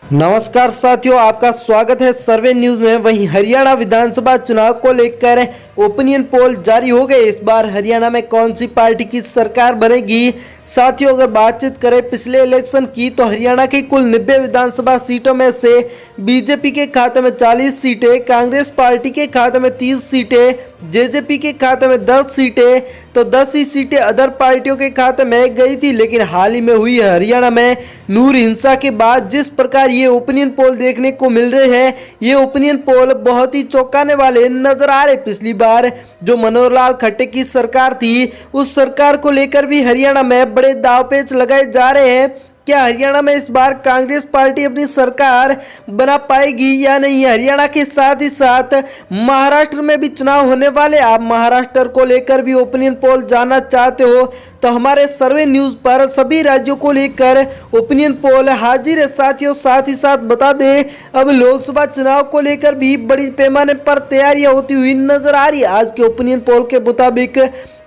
नमस्कार साथियों, आपका स्वागत है सर्वे न्यूज में। वहीं हरियाणा विधानसभा चुनाव को लेकर ओपिनियन पोल जारी हो गए। इस बार हरियाणा में कौन सी पार्टी की सरकार बनेगी? साथियों, अगर बातचीत करें पिछले इलेक्शन की तो हरियाणा की कुल 90 विधानसभा सीटों में से बीजेपी के खाते में 40 सीटें, कांग्रेस पार्टी के खाते में 30 सीटें, जेजेपी के खाते में 10 सीटें, तो 10 ही सीटें अदर पार्टियों के खाते में गई थी। लेकिन हाल ही में हुई हरियाणा में नूर हिंसा के बाद जिस प्रकार ये ओपिनियन पोल देखने को मिल रहे हैं, ये ओपिनियन पोल बहुत ही चौंकाने वाले नजर आ रहे। पिछली बार जो मनोहर लाल खट्टर की सरकार थी, उस सरकार को लेकर भी हरियाणा में बड़े दांवपेच लगाए जा रहे हैं। क्या हरियाणा में इस बार कांग्रेस पार्टी अपनी सरकार बना पाएगी या नहीं? हरियाणा के साथ ही साथ महाराष्ट्र में भी चुनाव होने वाले। आप महाराष्ट्र को लेकर भी ओपिनियन पोल जानना चाहते हो तो हमारे सर्वे न्यूज पर सभी राज्यों को लेकर ओपिनियन पोल हाजिर है साथियों। साथ ही साथ बता दें, अब लोकसभा चुनाव को लेकर भी बड़ी पैमाने पर तैयारियां होती हुई नजर आ रही है। आज के ओपिनियन पोल के मुताबिक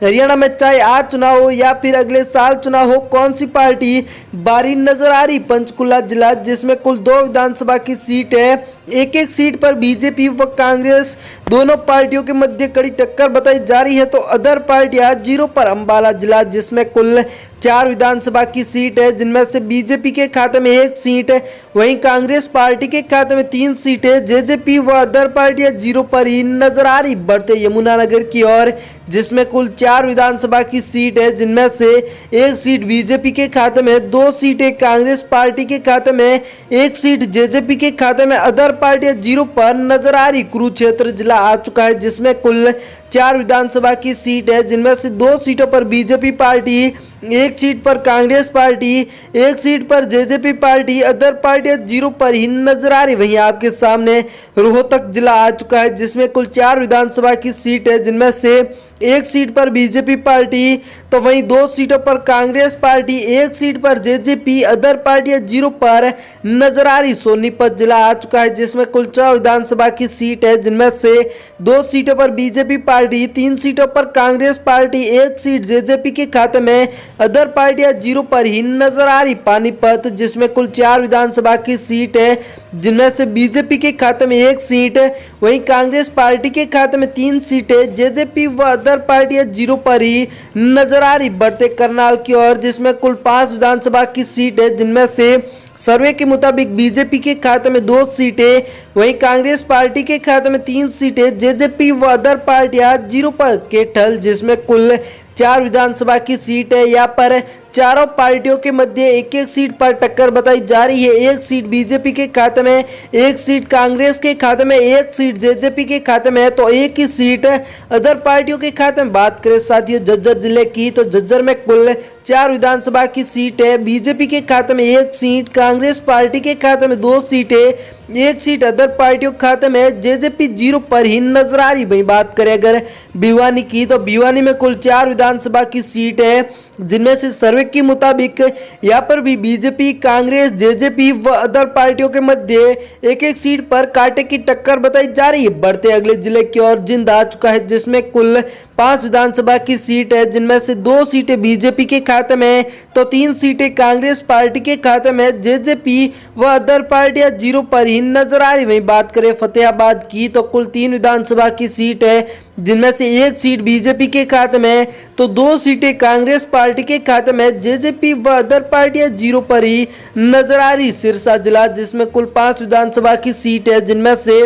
हरियाणा में चाहे आज चुनाव हो या फिर अगले साल चुनाव हो, कौन सी पार्टी बारी नजर आ रही? पंचकुला जिला जिसमें कुल 2 विधानसभा की सीट है, एक एक सीट पर बीजेपी व कांग्रेस दोनों पार्टियों के मध्य कड़ी टक्कर बताई जा रही है। तो अदर पार्टियां 0 पर। अंबाला जिला जिसमें कुल 4 विधानसभा की सीट है, जिनमें से बीजेपी के खाते में 1 सीट है, वहीं कांग्रेस पार्टी के खाते में 3 सीटें, जेजेपी व अदर पार्टियां 0 पर ही नजर आ रही। बढ़ते यमुनानगर की ओर जिसमें कुल 4 विधानसभा की सीट है, जिनमें से 1 सीट बीजेपी के खाते में, 2 सीटें कांग्रेस पार्टी के खाते में, 1 सीट जेजेपी के खाते में, अदर पार्टियां 0 पर नजर आ रही। कुरुक्षेत्र जिला आ चुका है जिसमें कुल 4 विधानसभा की सीट है, जिनमें से 2 सीटों पर बीजेपी पार्टी, 1 सीट पर कांग्रेस पार्टी, 1 सीट पर जेजेपी पार्टी, अदर पार्टियां 0 पर ही नजर आ रही। वहीं आपके सामने रोहतक जिला आ चुका है जिसमें कुल 4 विधानसभा की सीट है, जिनमें से 1 सीट पर बीजेपी पार्टी, तो वहीं 2 सीटों पर कांग्रेस पार्टी, 1 सीट पर जेजेपी, अदर पार्टियां 0 पर नजर आ रही। सोनीपत जिला आ चुका है जिसमें कुल 4 विधानसभा की सीट है, जिनमें से 2 सीटों पर बीजेपी पार्टी, 3 सीटों पर कांग्रेस पार्टी, 1 सीट जेजेपी के खाते में, अदर पार्टियां 0 पर ही नजर आ रही। पानीपत जिसमें कुल 4 विधानसभा की सीट है, जिनमें से बीजेपी के खाते में 1 सीट, वहीं कांग्रेस पार्टी के खाते में 3 सीटें, जेजेपी व अदर पार्टियां 0 पर ही नजर आ रही। बढ़ते करनाल की ओर जिसमें कुल 5 विधानसभा की सीट है, जिनमें से सर्वे के मुताबिक बीजेपी के खाते में 2 सीटें, वहीं कांग्रेस पार्टी के खाते में 3 सीटें, जेजेपी व अदर पार्टियां 0 पर। केठल जिसमें कुल 4 विधानसभा की सीट है, यहाँ पर चारों पार्टियों के मध्य 1-1 सीट पर टक्कर बताई जा रही है। 1 सीट बीजेपी के खाते में, 1 सीट कांग्रेस के खाते में, 1 सीट जेजेपी के खाते में, तो 1 ही सीट अदर पार्टियों के खाते में। बात करें साथियों झज्जर जिले की तो झज्जर में कुल 4 विधानसभा की सीट है, बीजेपी के खाते में 1 सीट, कांग्रेस पार्टी के खाते में 2 सीटें, 1 सीट अदर पार्टियों के खाते में, जेजेपी 0 पर ही नजर आ रही। भाई बात करें अगर भिवानी की तो भिवानी में कुल 4 विधानसभा की सीट है, जिनमें से सर्वे के मुताबिक यहाँ पर भी बीजेपी, कांग्रेस, जेजेपी व अदर पार्टियों के मध्य 1-1 सीट पर कांटे की टक्कर बताई जा रही है। बढ़ते अगले जिले की ओर जिंद आ चुका है जिसमें कुल 5 विधानसभा की सीट है, जिनमें से 2 सीटें बीजेपी के खाते में, तो 3 सीटें कांग्रेस पार्टी के खाते में, जेजेपी व अदर पार्टियां 0 पर ही नजर आ रही। वहीं बात करें फतेहाबाद की तो कुल 3 विधानसभा की सीट है, जिनमें से 1 सीट बीजेपी के खाते में, तो 2 सीटें कांग्रेस पार्टी के खाते में, जेजेपी व अदर पार्टियां 0 पर ही नजर आ रही। सिरसा जिला जिसमें कुल 5 विधानसभा की सीट है, जिनमें से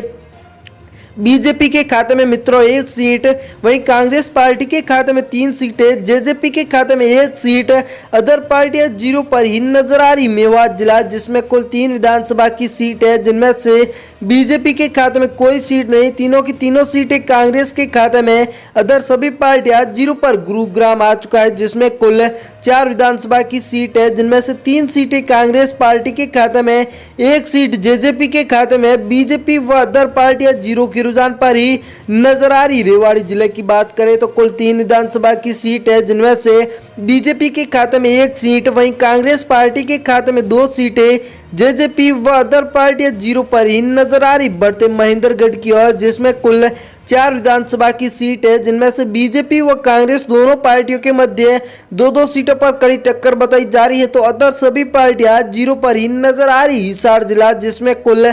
बीजेपी के खाते में मित्रों 1 सीट, वहीं कांग्रेस पार्टी के खाते में 3 सीटें, जेजेपी के खाते में 1 सीट, अदर पार्टियां 0 पर ही नजर आ रही। मेवात जिला जिसमें कुल 3 विधानसभा की सीट है, जिनमें से बीजेपी के खाते में कोई सीट नहीं, तीनों की तीनों सीटें कांग्रेस के खाते में, अदर सभी पार्टियां 0 पर। गुरुग्राम आ चुका है जिसमें कुल 4 विधानसभा की सीट है, जिनमें से 3 सीटें कांग्रेस पार्टी के खाते में, 1 सीट जेजेपी के खाते में, बीजेपी व अदर पार्टियां 0 की रुझान पर ही नजर आ रही। रेवाड़ी जिले की बात करें तो कुल 3 विधानसभा की सीट है, जिनमें से बीजेपी के खाते में 1 सीट, वहीं कांग्रेस पार्टी के खाते में 2 सीटें, जेजेपी व अदर पार्टियां 0 पर ही नजर आ रही। बढ़ते महेंद्रगढ़ की ओर, जिसमें कुल 4 विधानसभा की सीट है, जिनमें से बीजेपी व कांग्रेस दोनों पार्टियों के मध्य 2-2 सीटों पर कड़ी टक्कर बताई जा रही है, तो अदर सभी पार्टियां 0 पर ही नजर आ रही। हिसार जिला, जिसमें कुल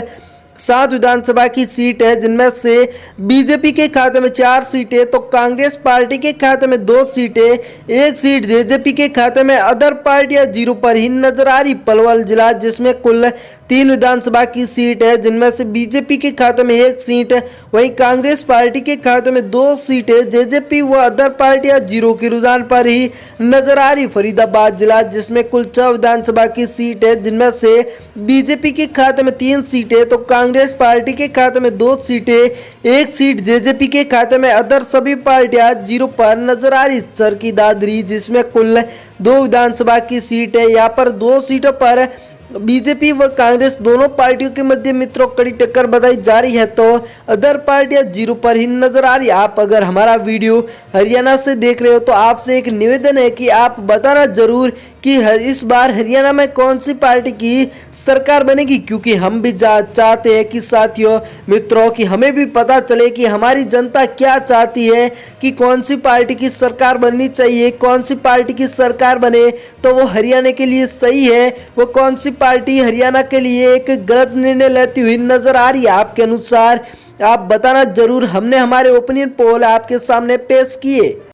7 विधानसभा की सीट है, जिनमें से बीजेपी के खाते में 4 सीटें, तो कांग्रेस पार्टी के खाते में 2 सीटें, 1 सीट जेजेपी के खाते में, अदर पार्टियां 0 पर ही नजर आ रही। पलवल जिला, जिसमें कुल 3 विधानसभा की सीट है, जिनमें से बीजेपी के खाते में 1 सीट, वहीं कांग्रेस पार्टी के खाते में 2 सीटें, जेजेपी व अदर पार्टियां 0 के रुझान पर ही नजर आ रही। फरीदाबाद जिला, जिसमें कुल 6 विधानसभा की सीट है, जिनमें से बीजेपी के खाते में 3 सीटें, तो कांग्रेस पार्टी के खाते में 2 सीटें, 1 सीट जेजेपी के खाते में, अदर सभी पार्टियां 0 पर नजर आ रही। सर की दादरी, जिसमें कुल 2 विधानसभा की सीट है, यहाँ पर 2 सीटों पर बीजेपी व कांग्रेस दोनों पार्टियों के मध्य मित्रों कड़ी टक्कर बताई जा रही है, तो अदर पार्टियां 0 पर ही नजर आ रही है। आप अगर हमारा वीडियो हरियाणा से देख रहे हो तो आपसे एक निवेदन है कि आप बताना जरूर कि इस बार हरियाणा में कौन सी पार्टी की सरकार बनेगी, क्योंकि हम भी चाहते हैं कि साथियों मित्रों कि हमें भी पता चले कि हमारी जनता क्या चाहती है, कि कौन सी पार्टी की सरकार बननी चाहिए, कौन सी पार्टी की सरकार बने तो वो हरियाणा के लिए सही है, वो कौन सी पार्टी हरियाणा के लिए एक गलत निर्णय लेती हुई नजर आ रही है। आपके अनुसार आप बताना जरूर, हमने हमारे ओपिनियन पोल आपके सामने पेश किए।